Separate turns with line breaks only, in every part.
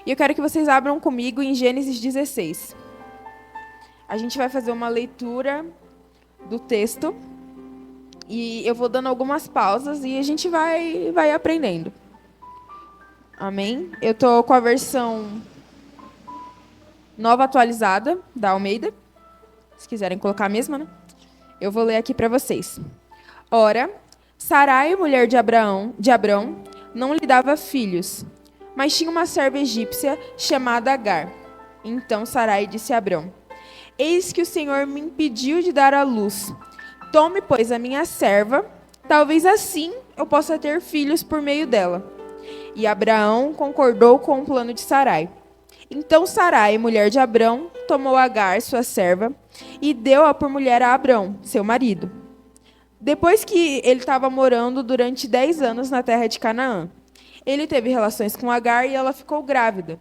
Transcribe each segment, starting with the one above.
E eu quero que vocês abram comigo em Gênesis 16. A gente vai fazer uma leitura do texto e eu vou dando algumas pausas e a gente vai aprendendo. Amém? Eu tô com a versão nova atualizada da Almeida. Se quiserem colocar a mesma, né? Eu vou ler aqui para vocês. Ora, Sarai, mulher de Abrão, não lhe dava filhos, mas tinha uma serva egípcia chamada Agar. Então Sarai disse a Abrão: Eis que o Senhor me impediu de dar à luz. Tome, pois, a minha serva, talvez assim eu possa ter filhos por meio dela. E Abraão concordou com o plano de Sarai. Então Sarai, mulher de Abrão, tomou Agar, sua serva, e deu-a por mulher a Abrão, seu marido. Depois que ele estava morando durante 10 anos na terra de Canaã, ele teve relações com Agar e ela ficou grávida.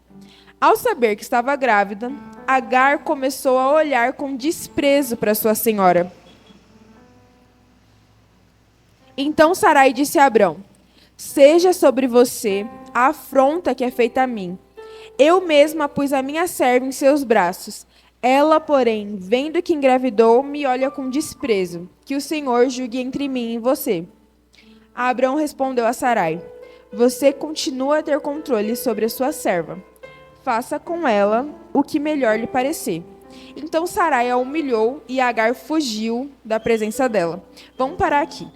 Ao saber que estava grávida, Agar começou a olhar com desprezo para sua senhora. Então Sarai disse a Abrão: Seja sobre você a afronta que é feita a mim. Eu mesma pus a minha serva em seus braços. Ela, porém, vendo que engravidou, me olha com desprezo. Que o Senhor julgue entre mim e você. Abrão respondeu a Sarai: Você continua a ter controle sobre a sua serva. Faça com ela o que melhor lhe parecer. Então Sarai a humilhou e Agar fugiu da presença dela. Vamos parar aqui.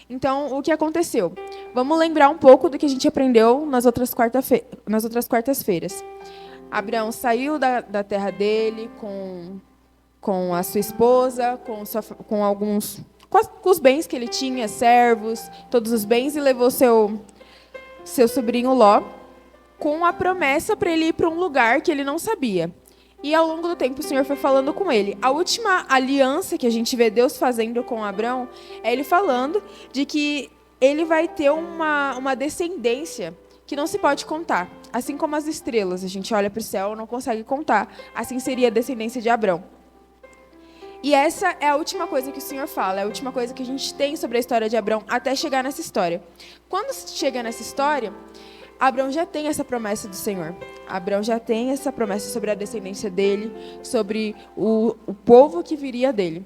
Então, o que aconteceu? Vamos lembrar um pouco do que a gente aprendeu nas outras quartas-feiras. Abraão saiu da terra dele com a sua esposa, com os bens que ele tinha, servos, todos os bens, e levou seu sobrinho Ló com a promessa para ele ir para um lugar que ele não sabia. E ao longo do tempo o Senhor foi falando com ele. A última aliança que a gente vê Deus fazendo com Abrão é ele falando de que ele vai ter uma descendência que não se pode contar. Assim como as estrelas, a gente olha para o céu e não consegue contar. Assim seria a descendência de Abrão. E essa é a última coisa que o Senhor fala, é a última coisa que a gente tem sobre a história de Abrão até chegar nessa história. Quando chega nessa história, Abrão já tem essa promessa do Senhor. Abrão já tem essa promessa sobre a descendência dele, sobre o povo que viria dele.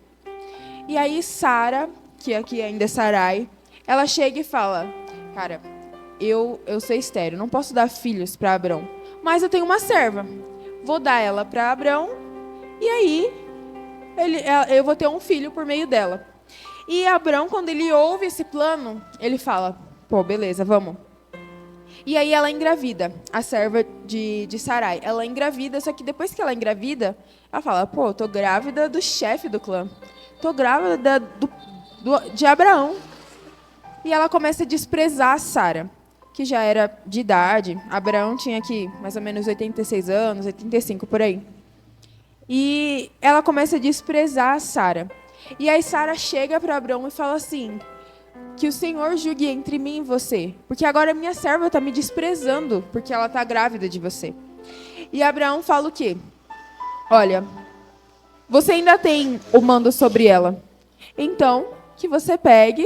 E aí Sara, que aqui ainda é Sarai, ela chega e fala: Cara, eu sou estéril, não posso dar filhos para Abrão, mas eu tenho uma serva. Vou dar ela para Abrão e aí eu vou ter um filho por meio dela. E Abrão, quando ele ouve esse plano, ele fala: Pô, beleza, vamos. E aí ela engravida, a serva de Sarai. Ela engravida, só que depois que ela engravida, ela fala: Pô, tô grávida do chefe do clã. Tô grávida de Abraão. E ela começa a desprezar Sara, que já era de idade. Abraão tinha aqui mais ou menos 86 anos, 85 por aí. E ela começa a desprezar Sara. E aí Sara chega para Abraão e fala assim: Que o Senhor julgue entre mim e você, porque agora minha serva está me desprezando, porque ela está grávida de você. E Abraão fala o quê? Olha, você ainda tem o mando sobre ela. Então, que você pegue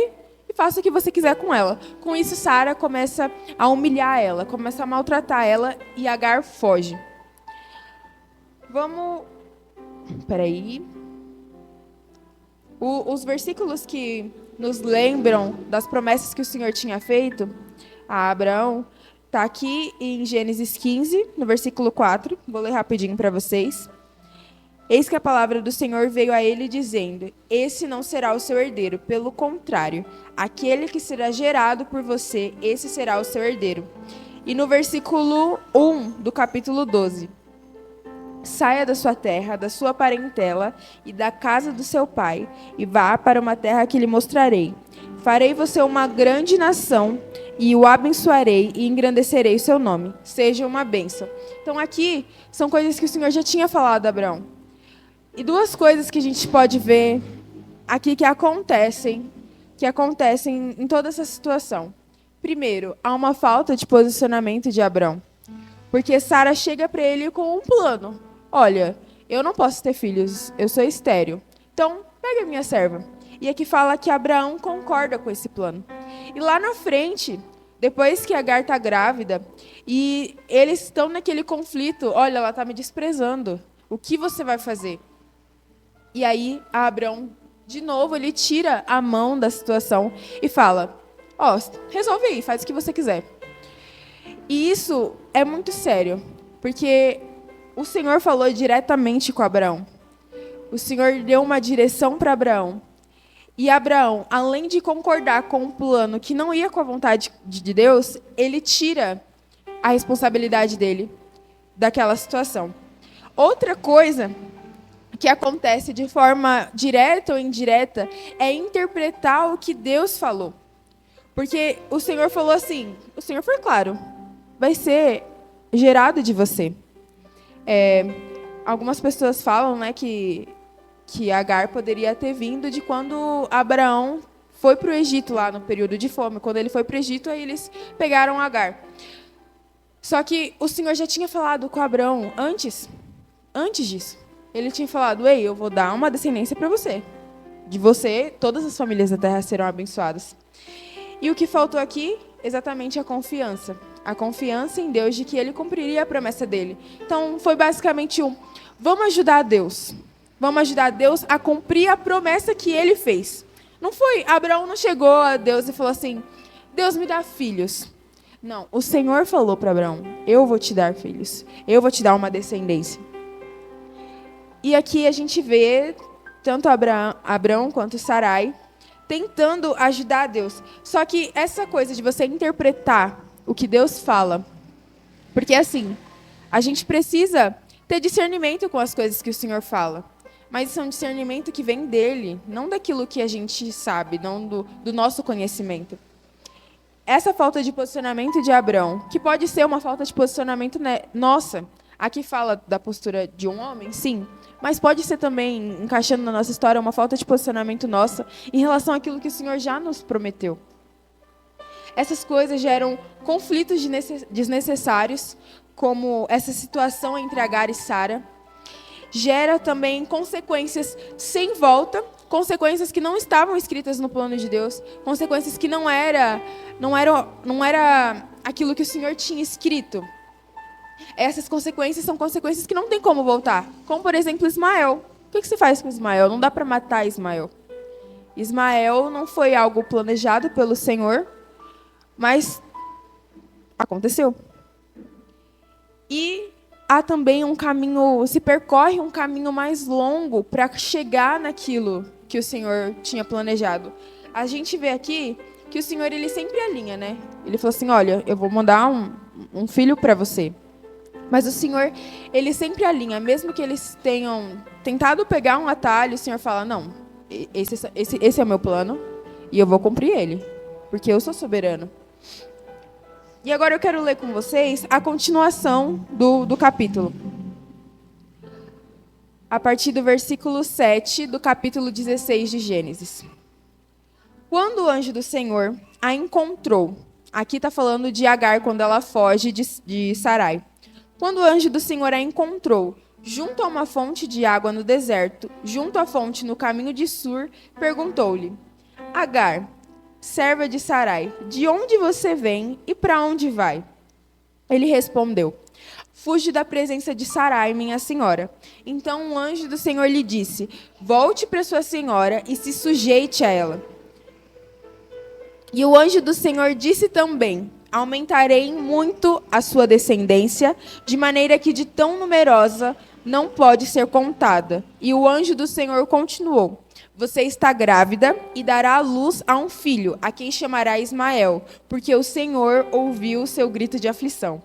e faça o que você quiser com ela. Com isso, Sara começa a humilhar ela, começa a maltratar ela e Agar foge. Vamos... Peraí. Os versículos que nos lembram das promessas que o Senhor tinha feito a Abraão está aqui em Gênesis 15, no versículo 4. Vou ler rapidinho para vocês. Eis que a palavra do Senhor veio a ele dizendo: Esse não será o seu herdeiro, pelo contrário, aquele que será gerado por você, esse será o seu herdeiro. E no versículo 1 do capítulo 12: Saia da sua terra, da sua parentela e da casa do seu pai, e vá para uma terra que lhe mostrarei. Farei você uma grande nação, e o abençoarei e engrandecerei o seu nome. Seja uma bênção. Então aqui são coisas que o Senhor já tinha falado a Abraão. E duas coisas que a gente pode ver aqui que acontecem em toda essa situação. Primeiro, há uma falta de posicionamento de Abraão. Porque Sara chega para ele com um plano. Olha, eu não posso ter filhos, eu sou estéril. Então, pega a minha serva. E aqui fala que Abraão concorda com esse plano. E lá na frente, Depois que Agar está grávida, e eles estão naquele conflito, olha, ela está me desprezando. O que você vai fazer? E aí, Abrão, de novo, ele tira a mão da situação e fala, ó, resolve aí, faz o que você quiser. E isso é muito sério, porque o Senhor falou diretamente com Abraão. O Senhor deu uma direção para Abraão. E Abraão, além de concordar com um plano que não ia com a vontade de Deus, ele tira a responsabilidade dele daquela situação. Outra coisa que acontece de forma direta ou indireta é interpretar o que Deus falou. Porque o Senhor falou assim, o Senhor foi claro, vai ser gerado de você. Algumas pessoas falam, né, que Agar poderia ter vindo de quando Abraão foi para o Egito, lá no período de fome. Quando ele foi para o Egito, aí eles pegaram Agar. Só que o Senhor já tinha falado com Abraão antes disso. Ele tinha falado, ei, eu vou dar uma descendência para você. De você, todas as famílias da terra serão abençoadas. E o que faltou aqui? Exatamente a confiança. A confiança em Deus de que ele cumpriria a promessa dele. Então, foi basicamente vamos ajudar Deus. Vamos ajudar Deus a cumprir a promessa que ele fez. Não foi, Abraão não chegou a Deus e falou assim, Deus me dá filhos. Não, o Senhor falou para Abraão, eu vou te dar filhos. Eu vou te dar uma descendência. E aqui a gente vê tanto Abraão quanto Sarai tentando ajudar a Deus. Só que essa coisa de você interpretar o que Deus fala, porque assim, a gente precisa ter discernimento com as coisas que o Senhor fala. Mas isso é um discernimento que vem dele, não daquilo que a gente sabe, não do nosso conhecimento. Essa falta de posicionamento de Abraão, que pode ser uma falta de posicionamento nossa, aqui fala da postura de um homem, sim, mas pode ser também, encaixando na nossa história, uma falta de posicionamento nossa em relação àquilo que o Senhor já nos prometeu. Essas coisas geram conflitos desnecessários, como essa situação entre Agar e Sara. Gera também consequências sem volta, consequências que não estavam escritas no plano de Deus, consequências que não era aquilo que o Senhor tinha escrito. Essas consequências são consequências que não tem como voltar. Como, por exemplo, Ismael. O que você faz com Ismael? Não dá para matar Ismael. Ismael não foi algo planejado pelo Senhor, mas aconteceu. E há também se percorre um caminho mais longo para chegar naquilo que o Senhor tinha planejado. A gente vê aqui que o Senhor, ele sempre alinha, né? Ele falou assim, olha, eu vou mandar um filho para você. Mas o Senhor, ele sempre alinha, mesmo que eles tenham tentado pegar um atalho, o Senhor fala, não, esse é o meu plano e eu vou cumprir ele, porque eu sou soberano. E agora eu quero ler com vocês a continuação do capítulo. A partir do versículo 7 do capítulo 16 de Gênesis. Quando o anjo do Senhor a encontrou, aqui está falando de Agar quando ela foge de Sarai. Quando o anjo do Senhor a encontrou, junto a uma fonte de água no deserto, junto à fonte no caminho de Sur, perguntou-lhe, Agar, serva de Sarai, de onde você vem e para onde vai? Ele respondeu, fujo da presença de Sarai, minha senhora. Então o anjo do Senhor lhe disse, volte para sua senhora e se sujeite a ela. E o anjo do Senhor disse também, aumentarei muito a sua descendência, de maneira que de tão numerosa não pode ser contada. E o anjo do Senhor continuou, você está grávida e dará à luz a um filho, a quem chamará Ismael, porque o Senhor ouviu o seu grito de aflição.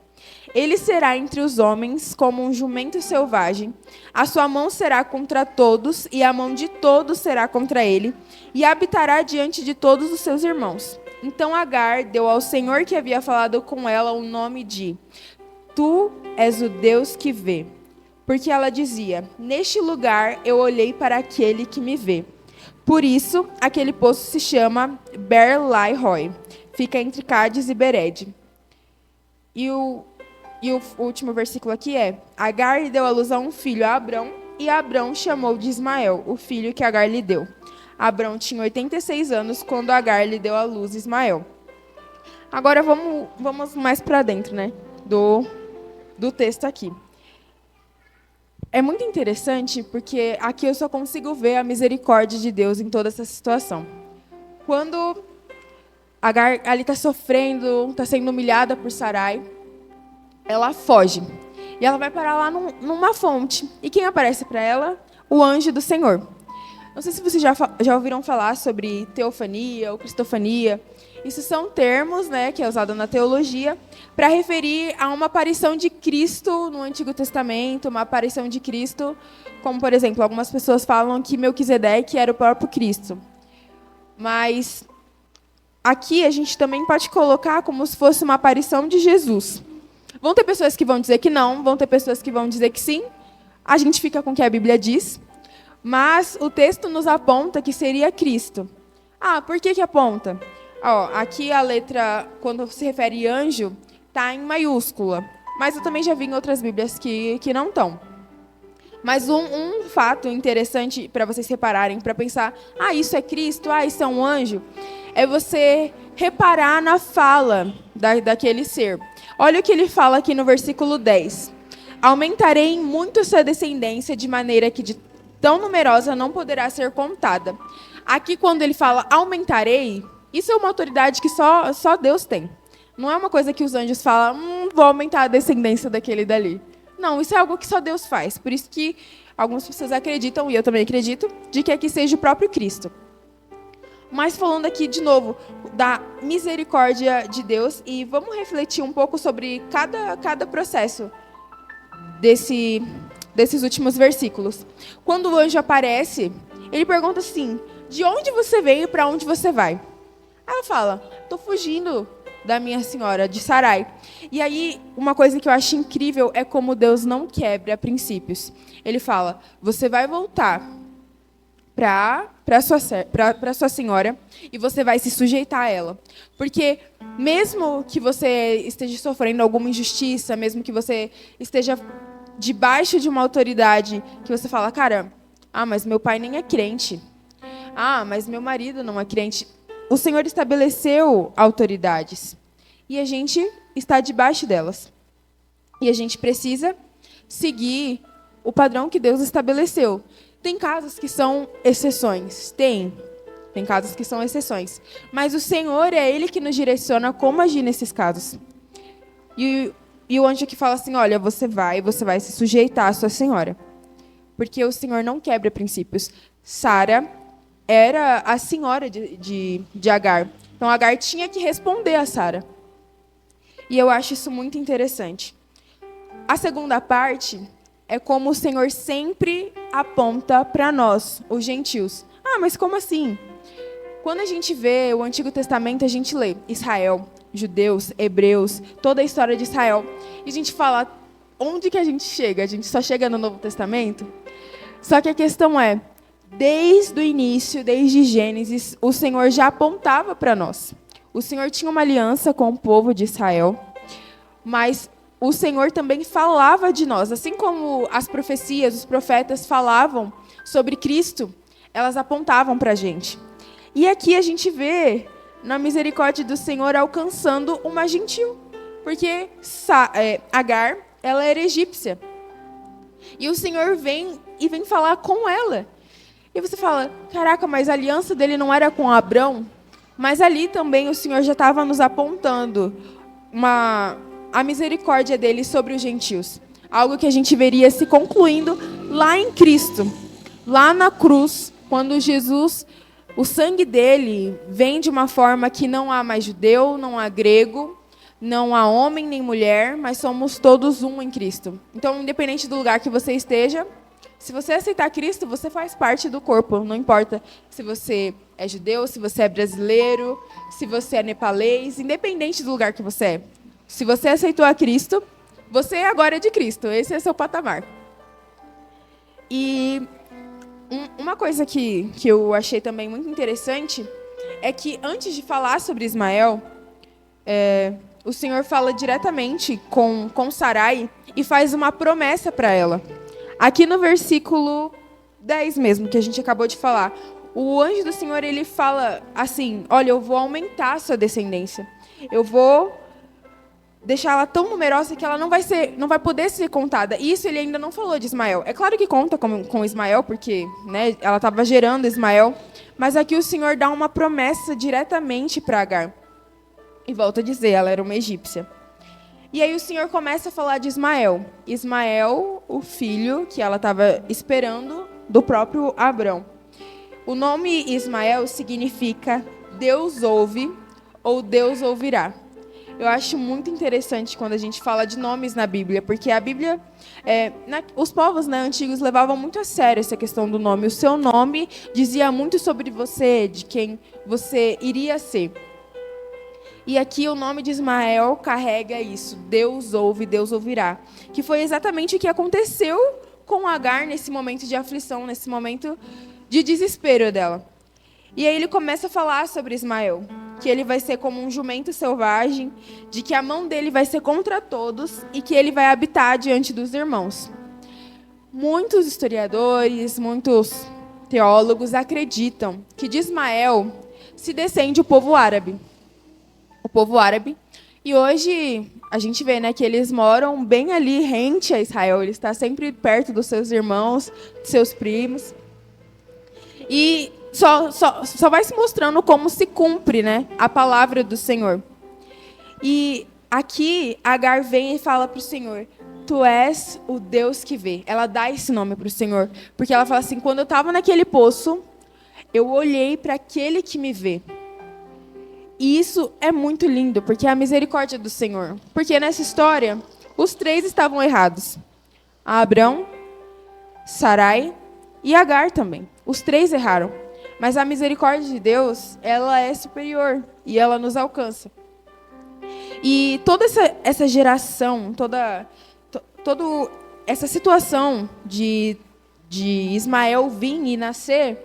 Ele será entre os homens como um jumento selvagem. A sua mão será contra todos, e a mão de todos será contra ele, e habitará diante de todos os seus irmãos. Então Agar deu ao Senhor que havia falado com ela o nome de Tu és o Deus que vê. Porque ela dizia, neste lugar eu olhei para aquele que me vê. Por isso, aquele poço se chama Ber-Lai-Roi. Fica entre Cádiz e Bered. E o último versículo aqui é, Agar deu à luz a um filho a Abrão, e Abrão chamou de Ismael, o filho que Agar lhe deu. Abrão tinha 86 anos quando Agar lhe deu à luz Ismael. Agora vamos mais para dentro, né, do texto aqui. É muito interessante porque aqui eu só consigo ver a misericórdia de Deus em toda essa situação. Quando Agar ali está sofrendo, está sendo humilhada por Sarai, ela foge. E ela vai parar lá numa fonte. E quem aparece para ela? O anjo do Senhor. Não sei se vocês já ouviram falar sobre teofania ou cristofania. Isso são termos, né, que é usado na teologia para referir a uma aparição de Cristo no Antigo Testamento, uma aparição de Cristo, como, por exemplo, algumas pessoas falam que Melquisedeque era o próprio Cristo. Mas aqui a gente também pode colocar como se fosse uma aparição de Jesus. Vão ter pessoas que vão dizer que não, vão ter pessoas que vão dizer que sim. A gente fica com o que a Bíblia diz. Mas o texto nos aponta que seria Cristo. Ah, por que aponta? Aqui a letra, quando se refere anjo, está em maiúscula. Mas eu também já vi em outras Bíblias que não estão. Mas um fato interessante para vocês repararem, para pensar, isso é Cristo, isso é um anjo, é você reparar na fala daquele ser. Olha o que ele fala aqui no versículo 10. Aumentarei muito sua descendência de maneira que de tão numerosa não poderá ser contada. Aqui, quando ele fala aumentarei, isso é uma autoridade que só Deus tem. Não é uma coisa que os anjos falam, vou aumentar a descendência daquele dali. Não, isso é algo que só Deus faz. Por isso que algumas pessoas acreditam, e eu também acredito, de que aqui seja o próprio Cristo. Mas falando aqui, de novo, da misericórdia de Deus, e vamos refletir um pouco sobre cada processo desses últimos versículos. Quando o anjo aparece, ele pergunta assim, de onde você veio e para onde você vai? Aí ela fala, estou fugindo da minha senhora, de Sarai. E aí, uma coisa que eu acho incrível é como Deus não quebra princípios. Ele fala, você vai voltar para sua senhora e você vai se sujeitar a ela. Porque mesmo que você esteja sofrendo alguma injustiça, mesmo que você esteja debaixo de uma autoridade, que você fala, cara, mas meu pai nem é crente. Mas meu marido não é crente. O Senhor estabeleceu autoridades e a gente está debaixo delas. E a gente precisa seguir o padrão que Deus estabeleceu. Tem casos que são exceções. Tem casos que são exceções. Mas o Senhor é Ele que nos direciona como agir nesses casos. E o anjo que fala assim, olha, você vai se sujeitar à sua senhora. Porque o Senhor não quebra princípios. Sara era a senhora de Agar. Então, Agar tinha que responder a Sara. E eu acho isso muito interessante. A segunda parte é como o Senhor sempre aponta para nós, os gentios. Mas como assim? Quando a gente vê o Antigo Testamento, a gente lê Israel, judeus, hebreus, toda a história de Israel. E a gente fala, onde que a gente chega? A gente só chega no Novo Testamento? Só que a questão é, desde o início, desde Gênesis, o Senhor já apontava para nós. O Senhor tinha uma aliança com o povo de Israel, mas o Senhor também falava de nós. Assim como as profecias, os profetas falavam sobre Cristo, elas apontavam para a gente. E aqui a gente vê, na misericórdia do Senhor, alcançando uma gentil. Porque Agar, ela era egípcia. E o Senhor vem falar com ela. E você fala, caraca, mas a aliança dele não era com Abrão? Mas ali também o Senhor já estava nos apontando a misericórdia dele sobre os gentios. Algo que a gente veria se concluindo lá em Cristo. Lá na cruz, quando Jesus, o sangue dele vem de uma forma que não há mais judeu, não há grego, não há homem nem mulher, mas somos todos um em Cristo. Então, independente do lugar que você esteja, se você aceitar Cristo, você faz parte do corpo. Não importa se você é judeu, se você é brasileiro, se você é nepalês, independente do lugar que você é. Se você aceitou a Cristo, você agora é de Cristo. Esse é seu patamar. E uma coisa que eu achei também muito interessante é que antes de falar sobre Ismael, o Senhor fala diretamente com Sarai e faz uma promessa para ela. Aqui no versículo 10 mesmo, que a gente acabou de falar, o anjo do Senhor, ele fala assim, olha, eu vou aumentar a sua descendência. Eu vou deixar ela tão numerosa que ela não vai poder ser contada. Isso ele ainda não falou de Ismael. É claro que conta com Ismael, porque, né, ela estava gerando Ismael, mas aqui o Senhor dá uma promessa diretamente para Agar. E volta a dizer, ela era uma egípcia. E aí o Senhor começa a falar de Ismael. Ismael, o filho que ela estava esperando do próprio Abrão. O nome Ismael significa Deus ouve ou Deus ouvirá. Eu acho muito interessante quando a gente fala de nomes na Bíblia, porque a Bíblia, os povos, né, antigos levavam muito a sério essa questão do nome. O seu nome dizia muito sobre você, de quem você iria ser. E aqui o nome de Ismael carrega isso, Deus ouve, Deus ouvirá. Que foi exatamente o que aconteceu com Agar nesse momento de aflição, nesse momento de desespero dela. E aí ele começa a falar sobre Ismael, que ele vai ser como um jumento selvagem, de que a mão dele vai ser contra todos e que ele vai habitar diante dos irmãos. Muitos historiadores, muitos teólogos acreditam que de Ismael se descende o povo árabe. O povo árabe. E hoje a gente vê, né, que eles moram bem ali, rente a Israel. Ele está sempre perto dos seus irmãos, dos seus primos. E só vai se mostrando como se cumpre, né, a palavra do Senhor. E aqui Agar vem e fala para o Senhor: Tu és o Deus que vê. Ela dá esse nome para o Senhor. Porque ela fala assim: quando eu estava naquele poço, eu olhei para aquele que me vê. E isso é muito lindo, porque é a misericórdia do Senhor. Porque nessa história, os três estavam errados. Abrão, Sarai e Agar também. Os três erraram. Mas a misericórdia de Deus, ela é superior e ela nos alcança. E toda essa geração, toda essa situação de Ismael vir e nascer,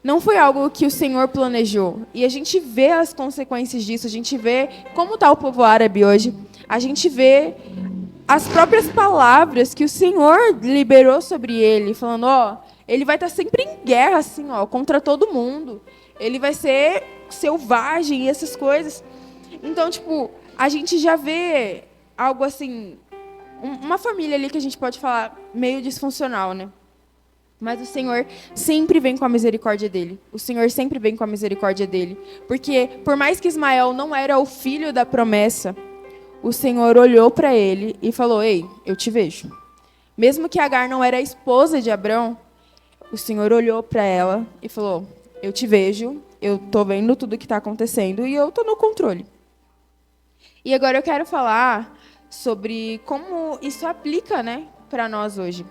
não foi algo que o Senhor planejou. E a gente vê as consequências disso, a gente vê como está o povo árabe hoje, a gente vê as próprias palavras que o Senhor liberou sobre ele, falando, ó, ele vai estar sempre em guerra, assim, ó, contra todo mundo. Ele vai ser selvagem e essas coisas. Então, tipo, a gente já vê algo assim, uma família ali que a gente pode falar meio disfuncional, né? Mas o Senhor sempre vem com a misericórdia dele. O Senhor sempre vem com a misericórdia dele. Porque, por mais que Ismael não era o filho da promessa, o Senhor olhou para ele e falou, ei, eu te vejo. Mesmo que Agar não era a esposa de Abrão, o Senhor olhou para ela e falou, eu te vejo, eu estou vendo tudo que está acontecendo e eu estou no controle. E agora eu quero falar sobre como isso aplica, né, para nós hoje.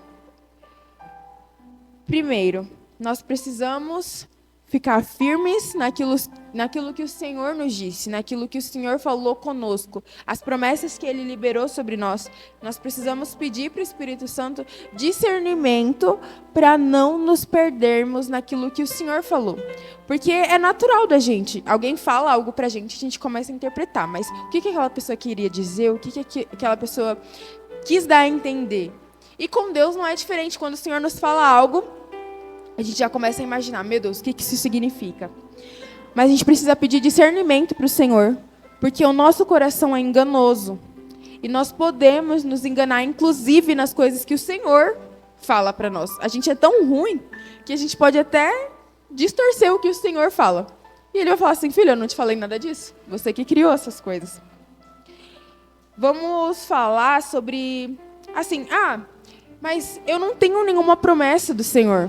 Primeiro, nós precisamos ficar firmes naquilo que o Senhor nos disse, naquilo que o Senhor falou conosco, as promessas que Ele liberou sobre nós. Nós precisamos pedir para o Espírito Santo discernimento para não nos perdermos naquilo que o Senhor falou. Porque é natural da gente. Alguém fala algo para a gente começa a interpretar. Mas o que aquela pessoa queria dizer? O que aquela pessoa quis dar a entender? E com Deus não é diferente. Quando o Senhor nos fala algo, a gente já começa a imaginar, meu Deus, o que isso significa? Mas a gente precisa pedir discernimento para o Senhor, porque o nosso coração é enganoso. E nós podemos nos enganar, inclusive nas coisas que o Senhor fala para nós. A gente é tão ruim que a gente pode até distorcer o que o Senhor fala. E Ele vai falar assim, filho, eu não te falei nada disso. Você que criou essas coisas. Vamos falar sobre, assim, mas eu não tenho nenhuma promessa do Senhor.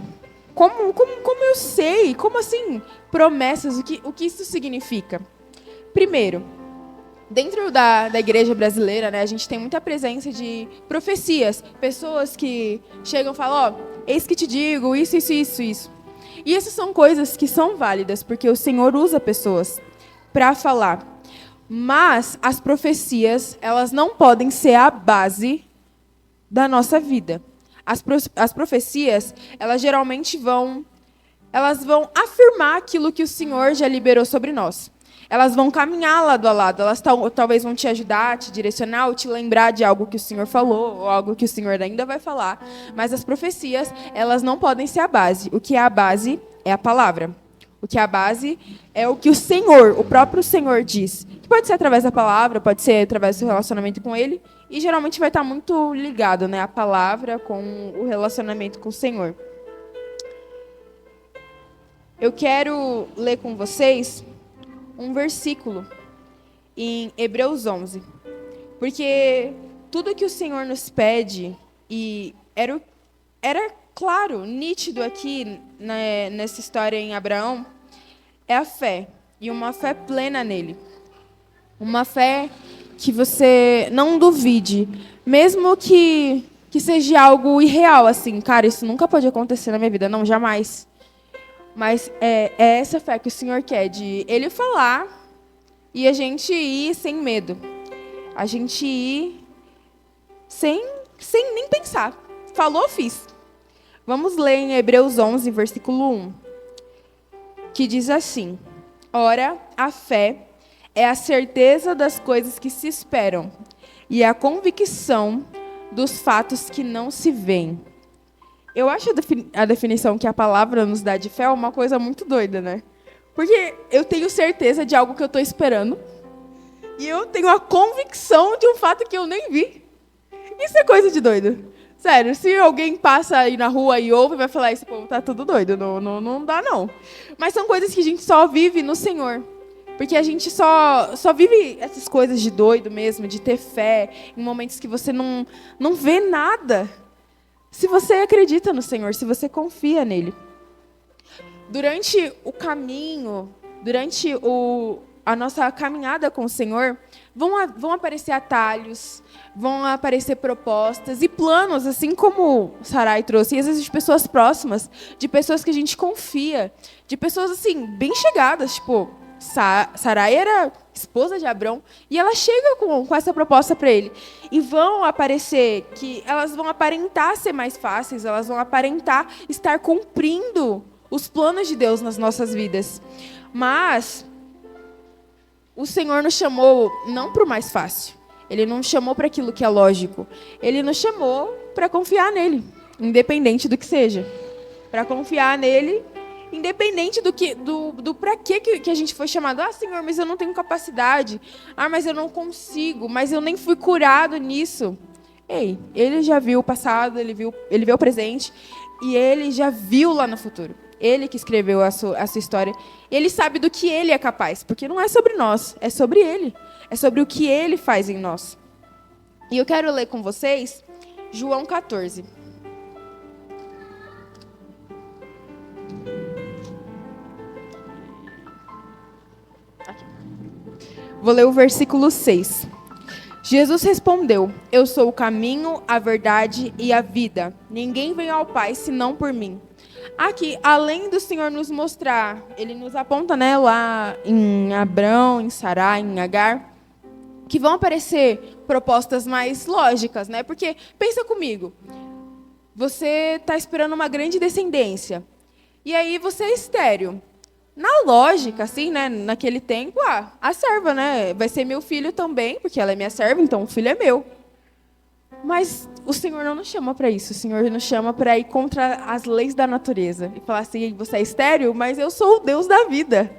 Como eu sei? Como assim promessas? O que isso significa? Primeiro, dentro da igreja brasileira, né, a gente tem muita presença de profecias. Pessoas que chegam e falam, eis que te digo, isso. E essas são coisas que são válidas, porque o Senhor usa pessoas para falar. Mas as profecias, elas não podem ser a base da nossa vida. As profecias, elas geralmente vão afirmar aquilo que o Senhor já liberou sobre nós. Elas vão caminhar lado a lado. Elas talvez vão te ajudar, te direcionar, ou te lembrar de algo que o Senhor falou, ou algo que o Senhor ainda vai falar. Mas as profecias, elas não podem ser a base. O que é a base é a palavra. O que é a base é o que o Senhor, o próprio Senhor diz. Que pode ser através da palavra, pode ser através do relacionamento com Ele. E geralmente vai estar muito ligado, né, a palavra com o relacionamento com o Senhor. Eu quero ler com vocês um versículo em Hebreus 11. Porque tudo que o Senhor nos pede, e era claro, nítido aqui nessa história em Abraão, é a fé. E uma fé plena nele. Uma fé que você não duvide. Mesmo que seja algo irreal, assim. Cara, isso nunca pode acontecer na minha vida. Não, jamais. Mas é essa fé que o Senhor quer, de Ele falar e a gente ir sem medo. A gente ir sem nem pensar. Falou, fiz. Vamos ler em Hebreus 11, versículo 1. Que diz assim: Ora, a fé é a certeza das coisas que se esperam e a convicção dos fatos que não se veem. Eu acho a definição que a palavra nos dá de fé é uma coisa muito doida, né? Porque eu tenho certeza de algo que eu estou esperando e eu tenho a convicção de um fato que eu nem vi. Isso é coisa de doido. Sério, se alguém passa aí na rua e ouve, vai falar, esse povo tá tudo doido. Não dá, não. Mas são coisas que a gente só vive no Senhor. Porque a gente só vive essas coisas de doido mesmo, de ter fé, em momentos que você não vê nada. Se você acredita no Senhor, se você confia nele. Durante o caminho, durante a nossa caminhada com o Senhor, vão aparecer atalhos, vão aparecer propostas e planos, assim como Sarai trouxe, e às vezes de pessoas próximas, de pessoas que a gente confia, de pessoas assim, bem chegadas, tipo, Sarai era esposa de Abrão, e ela chega com essa proposta para ele. E vão aparecer que elas vão aparentar ser mais fáceis, elas vão aparentar estar cumprindo os planos de Deus nas nossas vidas. Mas o Senhor nos chamou não para o mais fácil. Ele não nos chamou para aquilo que é lógico. Ele nos chamou para confiar nele, independente do que seja. Para confiar nele, independente do para que a gente foi chamado. Ah, Senhor, mas eu não tenho capacidade. Ah, mas eu não consigo. Mas eu nem fui curado nisso. Ei, ele já viu o passado, ele vê o presente. E ele já viu lá no futuro. Ele que escreveu a sua história. Ele sabe do que ele é capaz. Porque não é sobre nós, é sobre ele. É sobre o que ele faz em nós. E eu quero ler com vocês João 14. Aqui. Vou ler o versículo 6. Jesus respondeu: Eu sou o caminho, a verdade e a vida. Ninguém vem ao Pai senão por mim. Aqui, além do Senhor nos mostrar, ele nos aponta, né, lá em Abrão, em Sarai, em Agar, que vão aparecer propostas mais lógicas, né? Porque, pensa comigo, você está esperando uma grande descendência, e aí você é estéril. Na lógica, assim, né, naquele tempo, a serva, né, vai ser meu filho também, porque ela é minha serva, então o filho é meu. Mas o Senhor não nos chama para isso. O Senhor nos chama para ir contra as leis da natureza. E falar assim, você é estéril, mas eu sou o Deus da vida.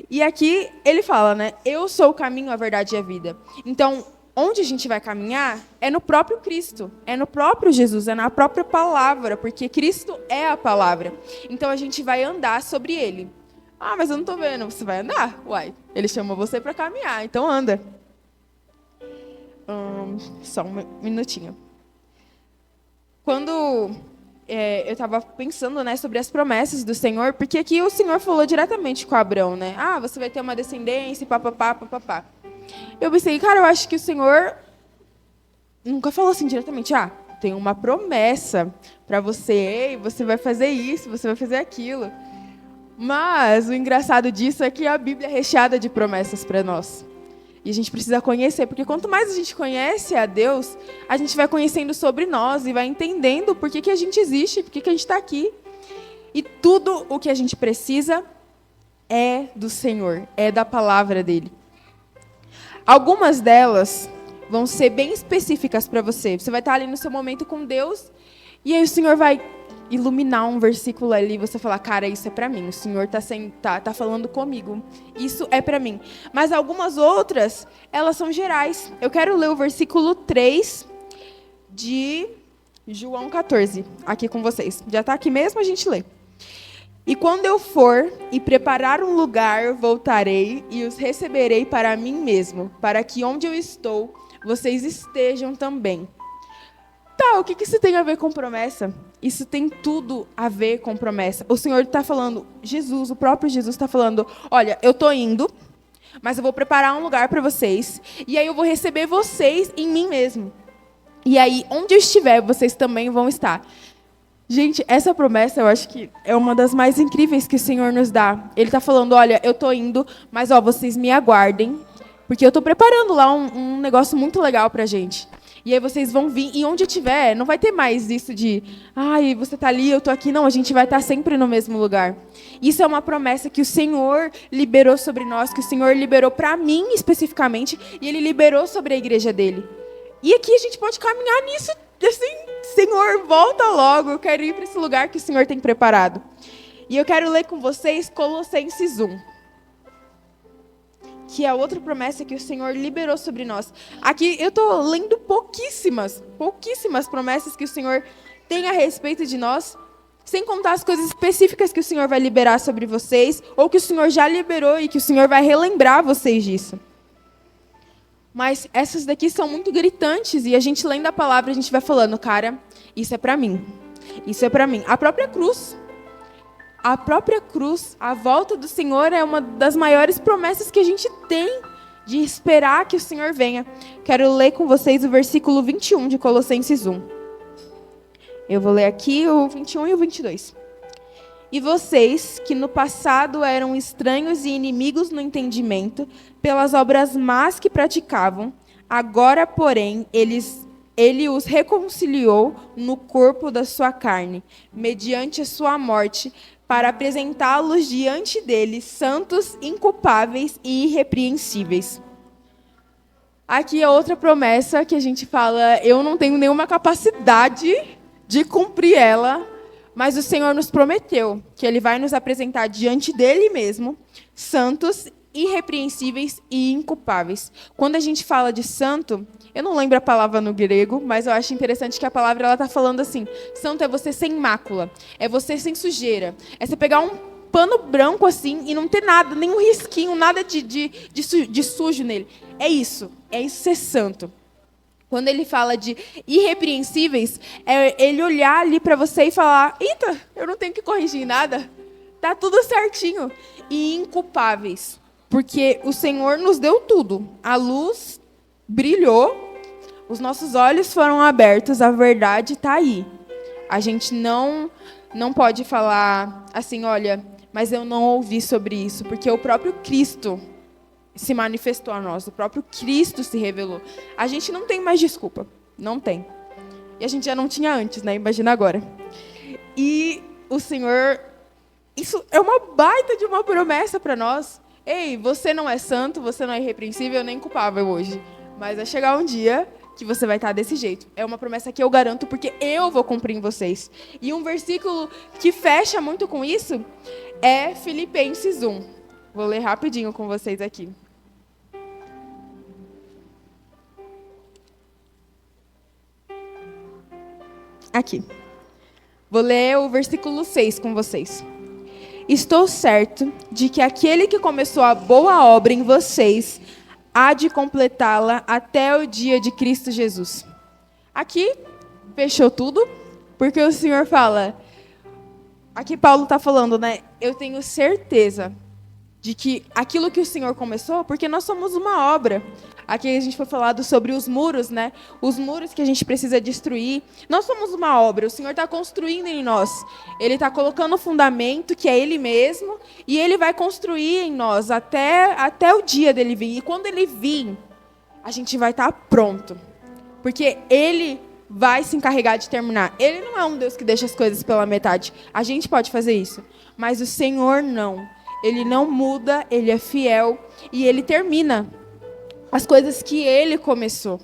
E aqui ele fala, né? Eu sou o caminho, a verdade e a vida. Então, onde a gente vai caminhar é no próprio Cristo. É no próprio Jesus, é na própria palavra. Porque Cristo é a palavra. Então, a gente vai andar sobre ele. Ah, mas eu não estou vendo. Você vai andar? Uai, ele chamou você para caminhar, então anda. Só um minutinho. Quando eu estava pensando, né, sobre as promessas do Senhor, porque aqui o Senhor falou diretamente com Abrão, né? Ah, você vai ter uma descendência, papapá, papapá. Eu pensei, cara, eu acho que o Senhor nunca falou assim diretamente. Ah, tem uma promessa para você, e você vai fazer isso, você vai fazer aquilo. Mas o engraçado disso é que a Bíblia é recheada de promessas para nós. E a gente precisa conhecer, porque quanto mais a gente conhece a Deus, a gente vai conhecendo sobre nós e vai entendendo por que a gente existe, por que a gente está aqui. E tudo o que a gente precisa é do Senhor, é da palavra dele. Algumas delas vão ser bem específicas para você. Você vai estar ali no seu momento com Deus, e aí o Senhor vai iluminar um versículo ali, você falar, cara, isso é para mim, o Senhor tá falando comigo, isso é para mim. Mas algumas outras, elas são gerais. Eu quero ler o versículo 3 de João 14, aqui com vocês. Já está aqui mesmo, a gente lê. E quando eu for e preparar um lugar, voltarei e os receberei para mim mesmo, para que onde eu estou, vocês estejam também. Tá, o que isso tem a ver com promessa? Isso tem tudo a ver com promessa. O Senhor está falando, Jesus, o próprio Jesus está falando, olha, eu estou indo, mas eu vou preparar um lugar para vocês, e aí eu vou receber vocês em mim mesmo. E aí, onde eu estiver, vocês também vão estar. Gente, essa promessa eu acho que é uma das mais incríveis que o Senhor nos dá. Ele está falando, olha, eu estou indo, mas vocês me aguardem, porque eu estou preparando lá um negócio muito legal para a gente. E aí vocês vão vir, e onde eu estiver, não vai ter mais isso de, ai, você está ali, eu estou aqui. Não, a gente vai estar sempre no mesmo lugar. Isso é uma promessa que o Senhor liberou sobre nós, que o Senhor liberou para mim especificamente, e Ele liberou sobre a igreja dele. E aqui a gente pode caminhar nisso, assim, Senhor, volta logo, eu quero ir para esse lugar que o Senhor tem preparado. E eu quero ler com vocês Colossenses 1. Que é outra promessa que o Senhor liberou sobre nós. Aqui eu estou lendo pouquíssimas promessas que o Senhor tem a respeito de nós, sem contar as coisas específicas que o Senhor vai liberar sobre vocês, ou que o Senhor já liberou e que o Senhor vai relembrar vocês disso. Mas essas daqui são muito gritantes, e a gente lendo a palavra, a gente vai falando, cara, isso é para mim. Isso é para mim. A própria cruz, a volta do Senhor é uma das maiores promessas que a gente tem de esperar que o Senhor venha. Quero ler com vocês o versículo 21 de Colossenses 1. Eu vou ler aqui o 21 e o 22. E vocês, que no passado eram estranhos e inimigos no entendimento, pelas obras más que praticavam, agora, porém, ele os reconciliou no corpo da sua carne, mediante a sua morte, para apresentá-los diante dele, santos, inculpáveis e irrepreensíveis. Aqui é outra promessa que a gente fala, eu não tenho nenhuma capacidade de cumprir ela, mas o Senhor nos prometeu que Ele vai nos apresentar diante dele mesmo, santos, irrepreensíveis e inculpáveis. Quando a gente fala de santo, eu não lembro a palavra no grego, mas eu acho interessante que a palavra está falando assim, santo é você sem mácula, é você sem sujeira, é você pegar um pano branco assim e não ter nada, nenhum risquinho, nada de sujo nele. É isso ser santo. Quando ele fala de irrepreensíveis, é ele olhar ali para você e falar, eita, eu não tenho que corrigir nada, tá tudo certinho. E inculpáveis, porque o Senhor nos deu tudo. A luz brilhou, os nossos olhos foram abertos, a verdade está aí. A gente não pode falar assim, olha, mas eu não ouvi sobre isso, porque o próprio Cristo se manifestou a nós, o próprio Cristo se revelou. A gente não tem mais desculpa, não tem. E a gente já não tinha antes, né? Imagina agora. E o Senhor, isso é uma baita de uma promessa para nós. Ei, você não é santo, você não é irrepreensível nem culpável hoje, mas vai chegar um dia que você vai estar desse jeito. É uma promessa que eu garanto, porque eu vou cumprir em vocês. E um versículo que fecha muito com isso é Filipenses 1. Vou ler rapidinho com vocês aqui. Aqui. Vou ler o versículo 6 com vocês. Estou certo de que aquele que começou a boa obra em vocês há de completá-la até o dia de Cristo Jesus. Aqui, fechou tudo, porque o Senhor fala... Aqui Paulo está falando, né? Eu tenho certeza de que aquilo que o Senhor começou, porque nós somos uma obra. Aqui a gente foi falado sobre os muros, né? Os muros que a gente precisa destruir. Nós somos uma obra, o Senhor está construindo em nós. Ele está colocando o fundamento, que é Ele mesmo, e Ele vai construir em nós até o dia dele vir. E quando Ele vir, a gente vai estar pronto. Porque Ele vai se encarregar de terminar. Ele não é um Deus que deixa as coisas pela metade. A gente pode fazer isso, mas o Senhor não. Ele não muda, Ele é fiel e Ele termina as coisas que Ele começou.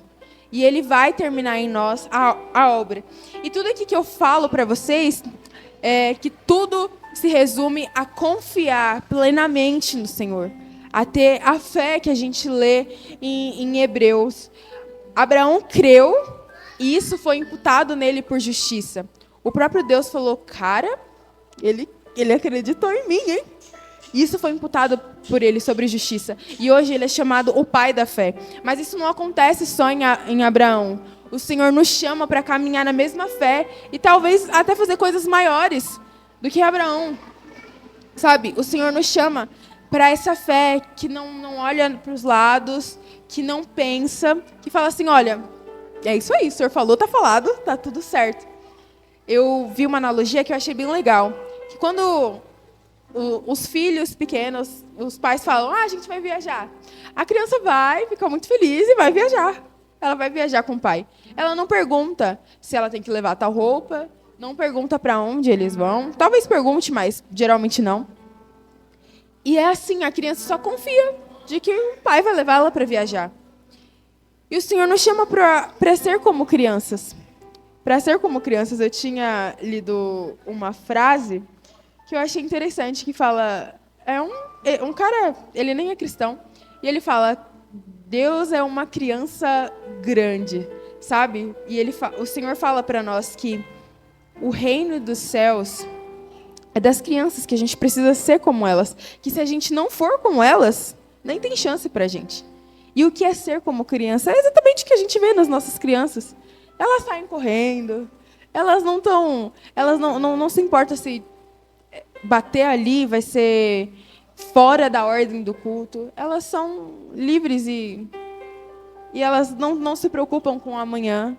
E Ele vai terminar em nós a obra. E tudo aqui que eu falo para vocês que tudo se resume a confiar plenamente no Senhor, a ter a fé que a gente lê em Hebreus. Abraão creu e isso foi imputado nele por justiça. O próprio Deus falou, cara, ele acreditou em mim, hein? Isso foi imputado por ele sobre justiça. E hoje ele é chamado o pai da fé. Mas isso não acontece só em Abraão. O Senhor nos chama para caminhar na mesma fé e talvez até fazer coisas maiores do que Abraão. Sabe, o Senhor nos chama para essa fé que não olha para os lados, que não pensa, que fala assim, olha, é isso aí, o Senhor falou, tá falado, tá tudo certo. Eu vi uma analogia que eu achei bem legal. Que quando os filhos pequenos, os pais falam, a gente vai viajar. A criança vai, fica muito feliz e vai viajar. Ela vai viajar com o pai. Ela não pergunta se ela tem que levar tal roupa, não pergunta para onde eles vão. Talvez pergunte, mas geralmente não. E é assim, a criança só confia de que o pai vai levar ela para viajar. E o Senhor nos chama para ser como crianças. Para ser como crianças, eu tinha lido uma frase que eu achei interessante, que fala... um cara, ele nem é cristão, e ele fala, Deus é uma criança grande, sabe? E o Senhor fala para nós que o reino dos céus é das crianças, que a gente precisa ser como elas, que se a gente não for como elas, nem tem chance para a gente. E o que é ser como criança? É exatamente o que a gente vê nas nossas crianças. Elas saem correndo, elas não se importam se bater ali vai ser fora da ordem do culto. Elas são livres e elas não se preocupam com o amanhã.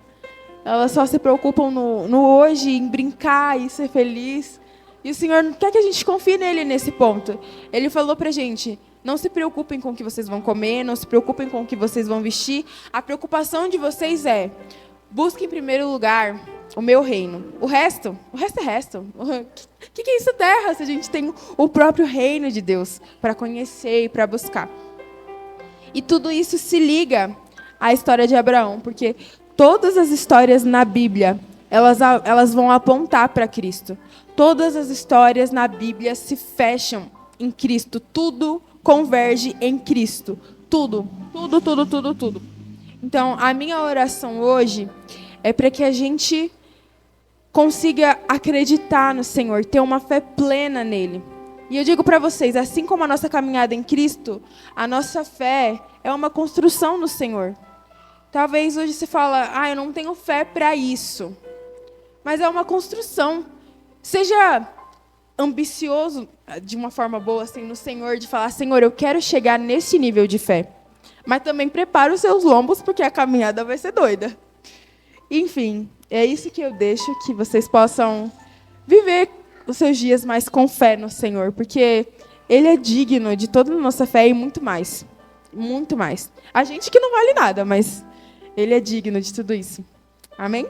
Elas só se preocupam no hoje, em brincar e ser feliz. E o Senhor quer que a gente confie nele nesse ponto. Ele falou pra gente, não se preocupem com o que vocês vão comer, não se preocupem com o que vocês vão vestir. A preocupação de vocês é, busquem em primeiro lugar o meu reino. O resto é resto. O que é isso terra se a gente tem o próprio reino de Deus para conhecer e para buscar? E tudo isso se liga à história de Abraão, porque todas as histórias na Bíblia, elas vão apontar para Cristo. Todas as histórias na Bíblia se fecham em Cristo. Tudo converge em Cristo. Tudo. Então, a minha oração hoje é para que a gente consiga acreditar no Senhor, ter uma fé plena nele. E eu digo para vocês, assim como a nossa caminhada em Cristo, a nossa fé é uma construção no Senhor. Talvez hoje você fala, eu não tenho fé para isso. Mas é uma construção. Seja ambicioso de uma forma boa assim, no Senhor, de falar, Senhor, eu quero chegar nesse nível de fé. Mas também prepara os seus lombos, porque a caminhada vai ser doida. Enfim, é isso que eu deixo, que vocês possam viver os seus dias mais com fé no Senhor, porque Ele é digno de toda a nossa fé e muito mais. Muito mais. A gente que não vale nada, mas Ele é digno de tudo isso. Amém?